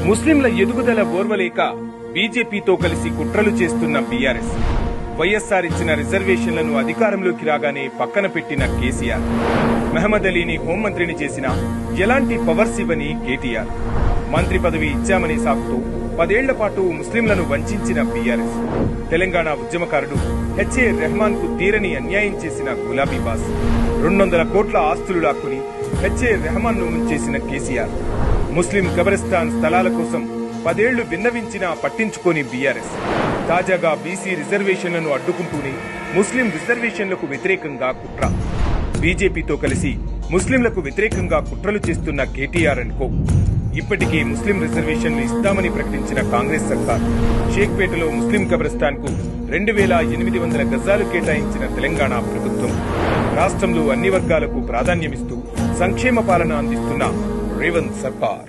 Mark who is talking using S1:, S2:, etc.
S1: ముస్లింల ఎదుగుదల ఓర్వలేక బీజేపీతో కలిసి కుట్రలు చేస్తున్న బీఆర్ఎస్, వైఎస్సార్ ఇచ్చిన రిజర్వేషన్లను అధికారంలోకి రాగానే పక్కన పెట్టిన కేసీఆర్, మహమ్మద్ అలీని హోంమంత్రిని చేసిన ఎలాంటి పవర్స్ ఇవ్వని కేటీఆర్, మంత్రి పదవి ఇచ్చామనే సాకుతో 10 ఏళ్ల పాటు ముస్లింలను వంచిన బీఆర్ఎస్, తెలంగాణ ఉద్యమకారుడు హెచ్ఏ రెహమాన్ కు తీరని అన్యాయం చేసిన గులాబీ బాస్, 200 కోట్ల ఆస్తులు లాక్కుని హెచ్ఏ రెహమాన్ ను ముంచేసిన కేసీఆర్, ముస్లిం కబరిస్తాన్ స్థలాల కోసం 10 ఏళ్లు విన్నవించినా పట్టించుకోని బీఆర్ఎస్, తాజాగా బీసీ రిజర్వేషన్లను అడ్డుకుంటూనే ముస్లిం రిజర్వేషన్లకు వ్యతిరేకంగా కుట్ర, బీజేపీతో కలిసి ముస్లింలకు వ్యతిరేకంగా కుట్రలు చేస్తున్న కేటీఆర్ అనుకో, ఇప్పటికే ముస్లిం రిజర్వేషన్లు ఇస్తామని ప్రకటించిన కాంగ్రెస్ సర్కార్, షేక్పేటలో ముస్లిం కబ్రస్థాన్ కు 2800 గజాలు కేటాయించిన తెలంగాణ ప్రభుత్వం, రాష్ట్రంలో అన్ని వర్గాలకు ప్రాధాన్యమిస్తూ సంక్షేమ పాలన అందిస్తున్న రేవంత్ సర్కార్.